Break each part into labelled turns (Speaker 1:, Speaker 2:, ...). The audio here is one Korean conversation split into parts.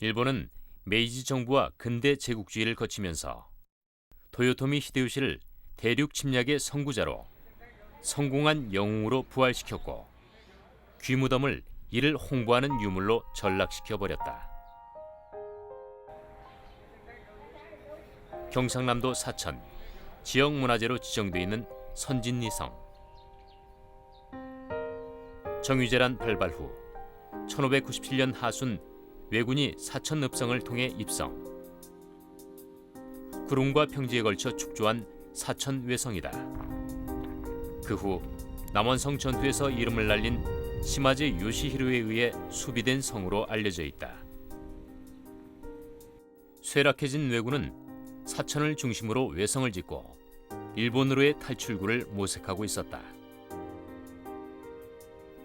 Speaker 1: 일본은 메이지 정부와 근대 제국주의를 거치면서 도요토미 히데요시를 대륙 침략의 선구자로 성공한 영웅으로 부활시켰고 귀무덤을 이를 홍보하는 유물로 전락시켜버렸다. 경상남도 사천, 지역문화재로 지정돼 있는 선진리성. 정유재란 발발 후 1597년 하순 왜군이 사천읍성을 통해 입성. 구름과 평지에 걸쳐 축조한 사천외성이다. 그 후 남원성 전투에서 이름을 날린 시마제 요시히로에 의해 수비된 성으로 알려져 있다. 쇠락해진 왜군은 사천을 중심으로 외성을 짓고 일본으로의 탈출구를 모색하고 있었다.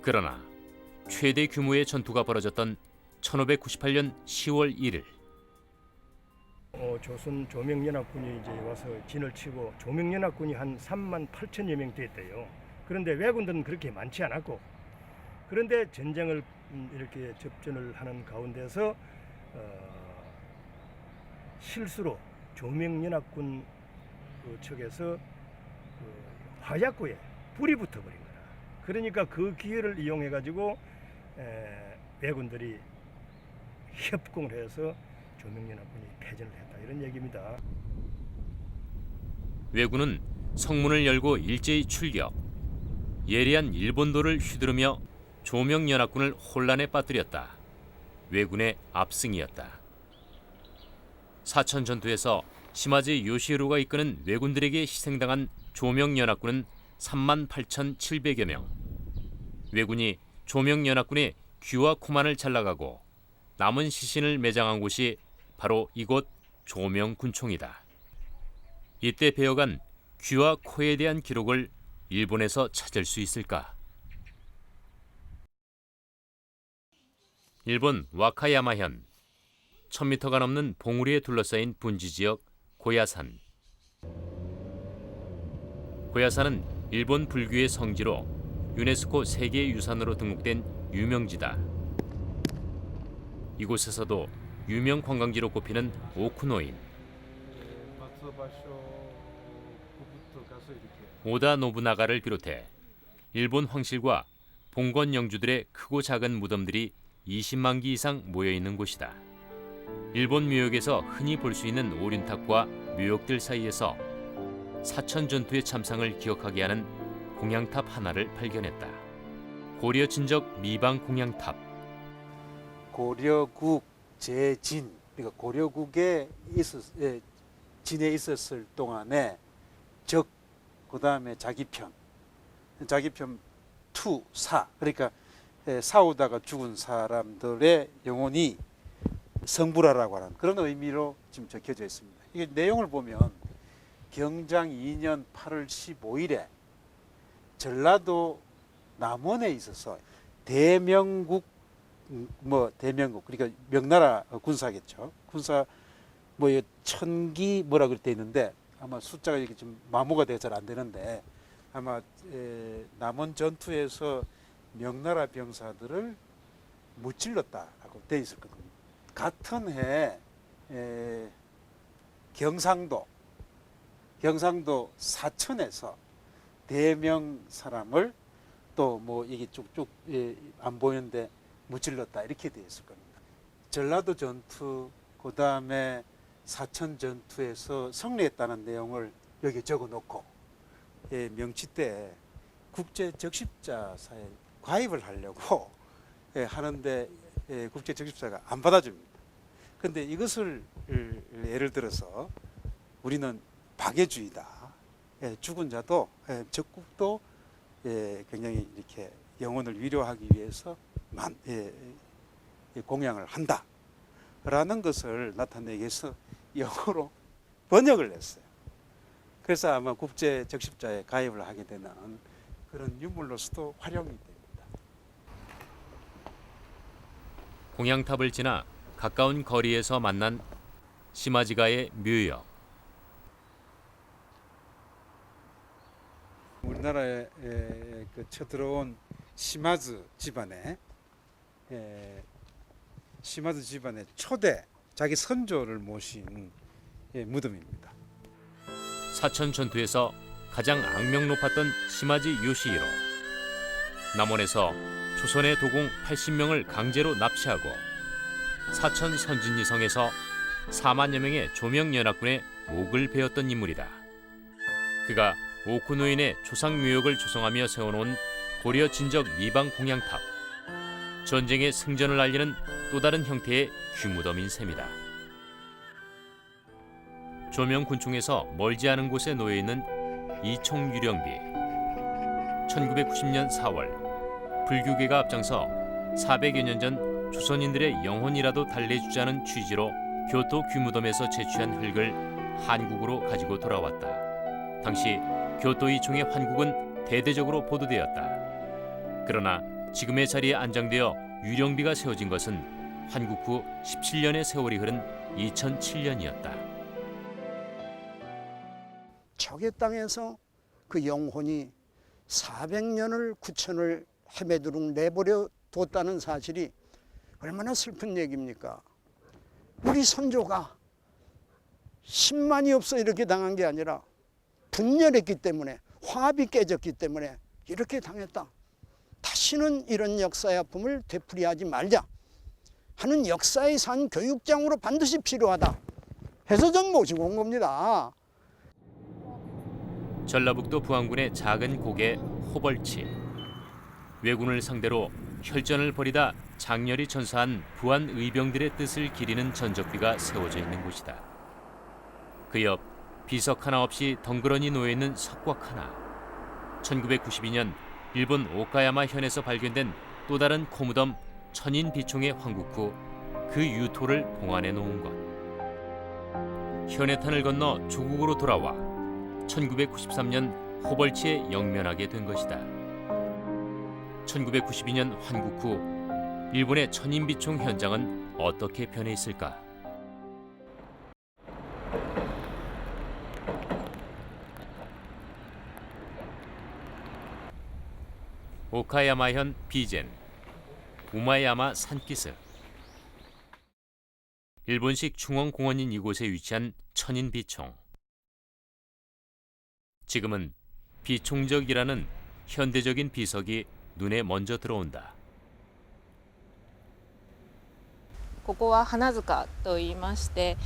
Speaker 1: 그러나 최대 규모의 전투가 벌어졌던 1598년 10월 1일
Speaker 2: 조선 조명연합군이 이제 와서 진을 치고 조명연합군이 한 3만 8천여 명 됐대요. 그런데 왜군들은 그렇게 많지 않았고, 그런데 전쟁을 이렇게 접전을 하는 가운데서 실수로 조명연합군 측에서 화약고에 불이 붙어버린 거야. 그러니까 그 기회를 이용해 가지고 왜군들이 협공을 해서 조명연합군이 패전을 했다, 이런 얘기입니다.
Speaker 1: 왜군은 성문을 열고 일제히 출격. 예리한 일본도를 휘두르며 조명연합군을 혼란에 빠뜨렸다. 왜군의 압승이었다. 사천 전투에서 시마제 요시히로가 이끄는 왜군들에게 희생당한 조명연합군은 38,700여 명. 왜군이 조명연합군의 귀와 코만을 잘라가고 남은 시신을 매장한 곳이 바로 이곳 조명군총이다. 이때 베어간 귀와 코에 대한 기록을 일본에서 찾을 수 있을까? 일본 와카야마현 1000m가 넘는 봉우리에 둘러싸인 분지지역 고야산. 고야산은 일본 불교의 성지로 유네스코 세계유산으로 등록된 유명지다. 이곳에서도 유명 관광지로 꼽히는 오쿠노인. 오다 노부나가를 비롯해 일본 황실과 봉건 영주들의 크고 작은 무덤들이 20만 기 이상 모여 있는 곳이다. 일본 묘역에서 흔히 볼 수 있는 오륜탑과 묘역들 사이에서 사천 전투의 참상을 기억하게 하는 공양탑 하나를 발견했다. 고려 진적 미방 공양탑.
Speaker 3: 고려국 제진, 그러니까 고려국에 진에 있었을 동안에 적, 그 다음에 자기편 투사, 그러니까 싸우다가 죽은 사람들의 영혼이 성불하라고 하는 그런 의미로 지금 적혀져 있습니다. 이게 내용을 보면 경장 2년 8월 15일에 전라도 남원에 있어서 대명국 그러니까 명나라 군사겠죠. 군사 천기 뭐라 그렇게 돼 있는데 아마 숫자가 이렇게 좀 마모가 돼서 잘 안 되는데 아마 남원 전투에서 명나라 병사들을 무찔렀다라고 돼 있었거든요. 같은 해 경상도 사천에서 대명 사람을 또 이게 쭉쭉 안 보이는데 무찔렀다, 이렇게 되어 있을 겁니다. 전라도 전투, 그 다음에 사천 전투에서 승리했다는 내용을 여기 적어 놓고 명치 때 국제 적십자사에 가입을 하려고 하는데 국제 적십자가 안 받아줍니다. 그런데 이것을 예를 들어서 우리는 박애주의다. 죽은 자도 적국도 굉장히 이렇게 영혼을 위로하기 위해서 공양을 한다라는 것을 나타내기 위해서 영어로 번역을 했어요. 그래서 아마 국제 적십자에 가입을 하게 되는 그런 유물로서도 활용이 됩니다.
Speaker 1: 공양탑을 지나 가까운 거리에서 만난 시마지가의 묘역.
Speaker 3: 우리나라에 쳐들어온 시마즈 집안에 시마즈 집안의 초대 자기 선조를 모신 무덤입니다.
Speaker 1: 사천 전투에서 가장 악명 높았던 시마지 요시히로. 남원에서 조선의 도공 80명을 강제로 납치하고 사천 선진이성에서 4만여 명의 조명연합군의 목을 베었던 인물이다. 그가 오쿠노인의 조상묘역을 조성하며 세워놓은 고려 진적 미방 공양탑. 전쟁의 승전을 알리는 또 다른 형태의 귀무덤인 셈이다. 조명군총에서 멀지 않은 곳에 놓여있는 이총유령비. 1990년 4월 불교계가 앞장서 400여 년 전 조선인들의 영혼이라도 달래주자는 취지로 교토 귀무덤에서 채취한 흙을 한국으로 가지고 돌아왔다. 당시 교토 이총의 환국은 대대적으로 보도되었다. 그러나 지금의 자리에 안장되어 유령비가 세워진 것은 환국 후 17년의 세월이 흐른 2007년이었다.
Speaker 4: 적의 땅에서 그 영혼이 400년을 9천을 헤매도록 내버려 뒀다는 사실이 얼마나 슬픈 얘기입니까? 우리 선조가 10만이 없어 이렇게 당한 게 아니라 분열했기 때문에, 화합이 깨졌기 때문에 이렇게 당했다. 다시는 이런 역사의 아픔을 되풀이하지 말자 하는 역사의 산 교육장으로 반드시 필요하다 해서 전 모시고 온 겁니다.
Speaker 1: 전라북도 부안군의 작은 고개 호벌치. 왜군을 상대로 혈전을 벌이다 장렬히 전사한 부안 의병들의 뜻을 기리는 전적비가 세워져 있는 곳이다. 그 옆 비석 하나 없이 덩그러니 놓여있는 석곽 하나. 1992년 일본 오카야마 현에서 발견된 또 다른 코무덤 천인 비총의 환국 후 그 유토를 봉안해 놓은 것. 현해탄을 건너 조국으로 돌아와 1993년 호벌치에 영면하게 된 것이다. 1992년 환국 후 일본의 천인비총 현장은 어떻게 변해 있을까? 오카야마현 비젠, 우마야마 산기슭. 일본식 중원공원인 이곳에 위치한 천인비총. 지금은 비총적이라는 현대적인 비석이 눈에 먼저 들어온다.
Speaker 5: ここは花塚と言いまして、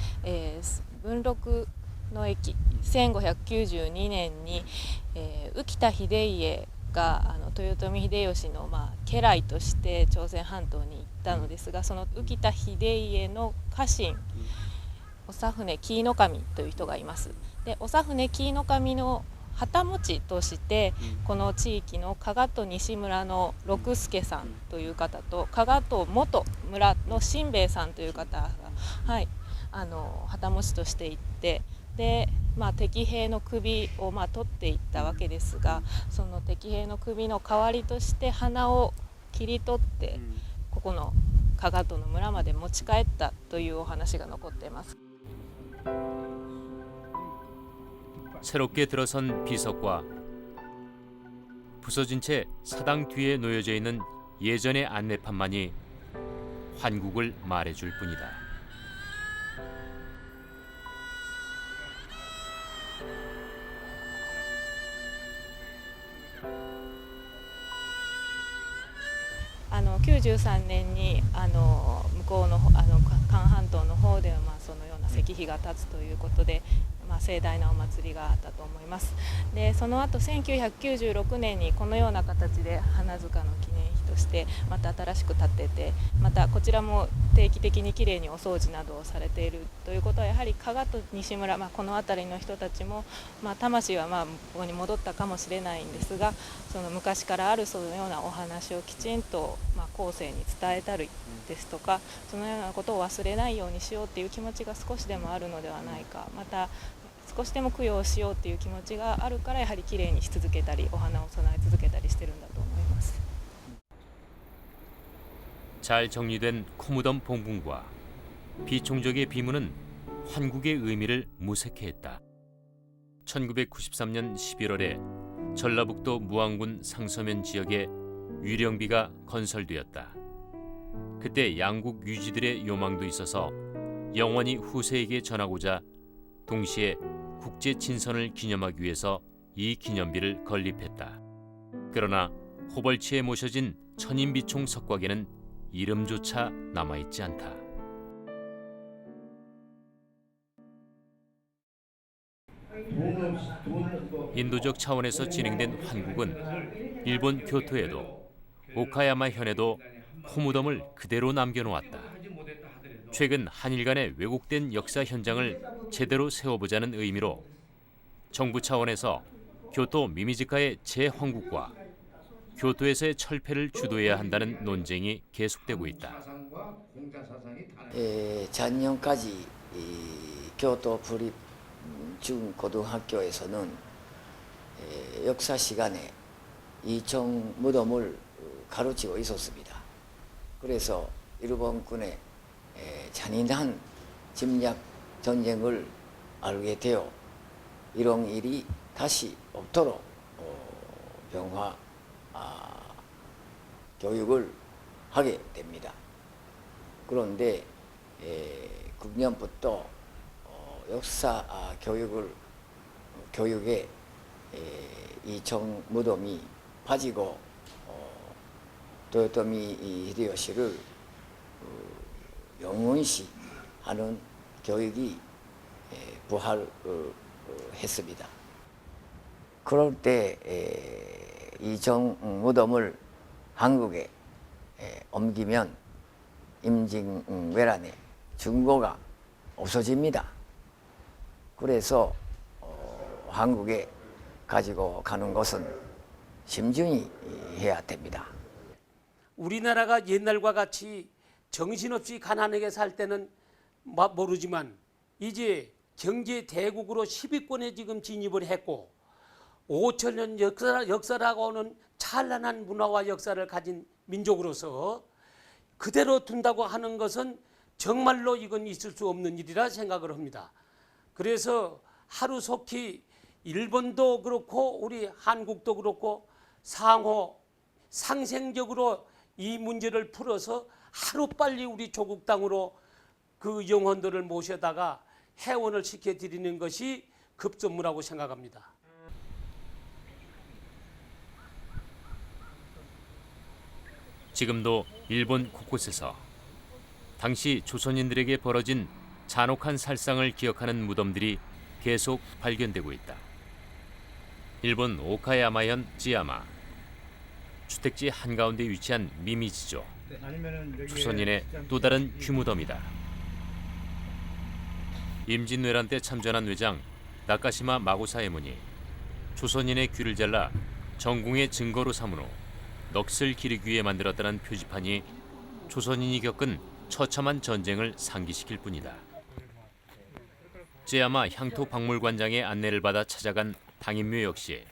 Speaker 5: 文禄の駅1592年に、宇喜多秀家が豊臣秀吉の、家来として朝鮮半島に行ったのですが、その宇喜多秀家の家臣長船紀伊守という人がいます。で長船紀伊守の旗持ちとしてこの地域の加賀と西村の六助さんという方と加賀と元村の新兵衛さんという方が、旗持ちとして行ってで、敵兵の首を取っていったわけですが、その敵兵の首の代わりとして鼻を切り取ってここの加賀との村まで持ち帰ったというお話が残っています。
Speaker 1: 새롭게 들어선 비석과 부서진 채 사당 뒤에 놓여져 있는 예전의 안내판만이 환국을 말해줄 뿐이다.
Speaker 5: 아, 93年に向こうの韓半島の方ではそのような石碑が立つということで、盛大なお祭りがあったと思います。でその後1996年にこのような形で花塚の記念碑としてまた新しく建てて、またこちらも定期的にきれいにお掃除などをされているということは、やはり加賀と西村、この辺りの人たちも、魂はここに戻ったかもしれないんですが、その昔からあるそのようなお話をきちんと、後世に伝えたりですとか、そのようなことを忘れないようにしようっていう気持ちが少しでもあるのではないか、また少しでも供養しようっていう気持ちがあるから、やはりきれいにし続けたりお花を供え続けたりしてるんだと思います。
Speaker 1: 잘 정리된 코무덤 봉분과 비총적의 비문은 환국의 의미를 무색해 했다. 1993년 11월에 전라북도 무안군 상서면 지역에 유령비가 건설되었다. 그때 양국 유지들의 요망도 있어서 영원히 후세에게 전하고자 동시에 국제 친선을 기념하기 위해서 이 기념비를 건립했다. 그러나 호벌치에 모셔진 천인비총 석곽에는 이름조차 남아있지 않다. 인도적 차원에서 진행된 환국은 일본 교토에도 오카야마 현에도 포무덤을 그대로 남겨놓았다. 최근 한일 간의 왜곡된 역사 현장을 제대로 세워보자는 의미로 정부 차원에서 교토 미미즈카의 재환국과 교토에서의 철폐를 주도해야 한다는 논쟁이 계속되고 있다.
Speaker 6: 작년까지 교토 부립 중고등학교에서는 역사 시간에 이총 무덤을 가르치고 있었습니다. 그래서 일본군의 잔인한 침략 전쟁을 알게 되어 이런 일이 다시 없도록 병화 교육을 하게 됩니다. 그런데 금년부터 역사 교육에 이총 무덤이 빠지고 도요토미 히데요시를 영원시하는 교육이 부활했습니다. 그럴 때 이총 무덤을 한국에 옮기면 임진왜란의 증거가 없어집니다. 그래서 한국에 가지고 가는 것은 심중히 해야 됩니다.
Speaker 7: 우리나라가 옛날과 같이 정신없이 가난하게 살 때는 모르지만 이제 경제 대국으로 10위권에 지금 진입을 했고 5천년 역사라고 하는 찬란한 문화와 역사를 가진 민족으로서 그대로 둔다고 하는 것은 정말로 이건 있을 수 없는 일이라 생각을 합니다. 그래서 하루속히 일본도 그렇고 우리 한국도 그렇고 상호 상생적으로 이 문제를 풀어서 하루빨리 우리 조국 땅으로 그 영혼들을 모셔다가 해원을 시켜드리는 것이 급선무라고 생각합니다.
Speaker 1: 지금도 일본 곳곳에서 당시 조선인들에게 벌어진 잔혹한 살상을 기억하는 무덤들이 계속 발견되고 있다. 일본 오카야마현 찌야마, 주택지 한가운데 위치한 미미지죠. 조선인의 또 다른 귀무덤이다. 임진왜란 때 참전한 외장 나카시마 마고사에문이 조선인의 귀를 잘라 전궁의 증거로 삼은 후 넋을 기르기 위해 만들었다는 표지판이 조선인이 겪은 처참한 전쟁을 상기시킬 뿐이다. 쯔야마 향토박물관장의 안내를 받아 찾아간 당인묘 역시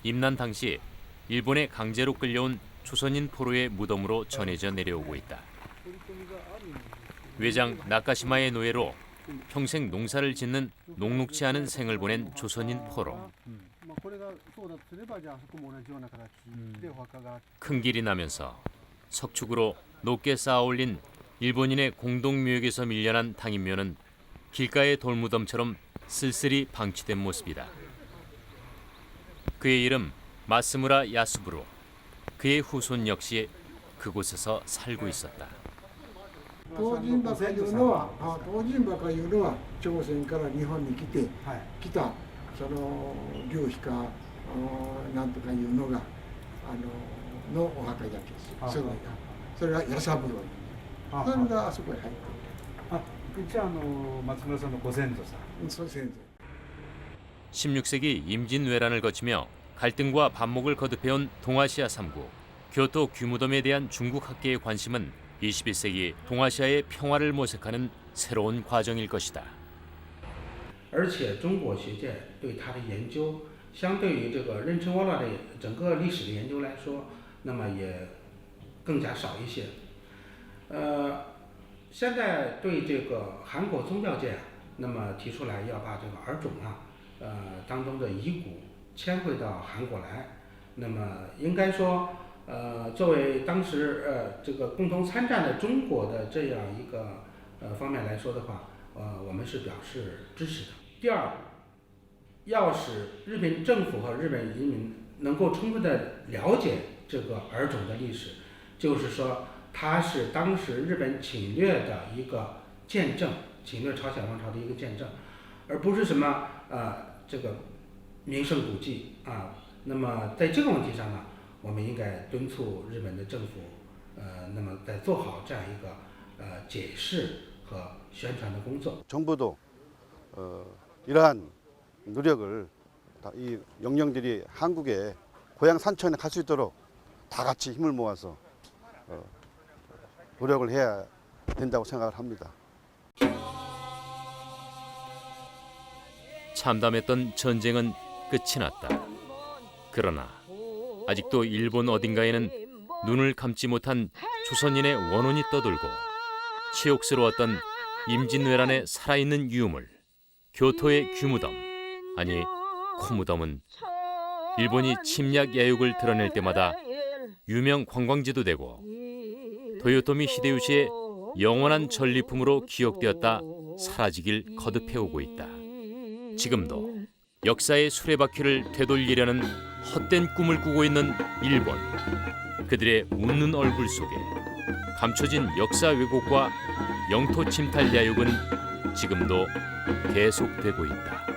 Speaker 1: 임난 당시 일본에 강제로 끌려온 조선인 포로의 무덤으로 전해져 내려오고 있다. 외장 나카시마의 노예로 평생 농사를 짓는 녹록치 않은 생을 보낸 조선인 포로. 큰 길이 나면서 석축으로 높게 쌓아올린 일본인의 공동묘역에서 밀려난 당인묘는 길가의 돌무덤처럼 쓸쓸히 방치된 모습이다. 그의 이름 마스무라 야스부로. 그의 후손 역시 그곳에서 살고 있었다.
Speaker 8: 東尋墓いうのは東尋墓いうのは朝鮮から日本に来たその劉妃かなんとかいうのがのお墓だけです。それが弥三郎それがあそこに入ってる。
Speaker 3: じゃあ松村さんのご先祖さん。
Speaker 8: そう先祖。
Speaker 1: 16세기 임진왜란을 거치며 갈등과 반목을 거듭해온 동아시아 3국. 교토 귀무덤에 대한 중국 학계의 관심은 21세기 동아시아의 평화를 모색하는 새로운 과정일 것이다.
Speaker 9: 而且中国学界对它的研究，相对于这个壬辰倭乱的整个历史的研究来说，那么也更加少一些。现在对这个韩国宗教界，那么提出来要把这个儿种当中的遗骨迁回到韩国来，那么应该说作为当时这个共同参战的中国的这样一个方面来说的话，我们是表示支持的。第二，要使日本政府和日本人民能够充分的了解这个尔种的历史，就是说它是当时日本侵略的一个见证，侵略朝鲜王朝的一个见证，而不是什么这个名胜古迹啊。那么在这个问题上呢，我们应该敦促日本的政府，那么在做好这样一个解释和宣传的工作。
Speaker 10: 정부도 이러한 노력을 이 영령들이 한국의 고향 산천에 갈 수 있도록 다 같이 힘을 모아서 노력을 해야 된다고 생각을 합니다.
Speaker 1: 참담했던 전쟁은 끝이 났다. 그러나 아직도 일본 어딘가에는 눈을 감지 못한 조선인의 원혼이 떠돌고 치욕스러웠던 임진왜란의 살아있는 유물, 교토의 규무덤, 아니 코무덤은 일본이 침략 야욕을 드러낼 때마다 유명 관광지도 되고 도요토미 히데요시의 영원한 전리품으로 기억되었다 사라지길 거듭해오고 있다. 지금도 역사의 수레바퀴를 되돌리려는 헛된 꿈을 꾸고 있는 일본. 그들의 웃는 얼굴 속에 감춰진 역사 왜곡과 영토 침탈 야욕은 지금도 계속되고 있다.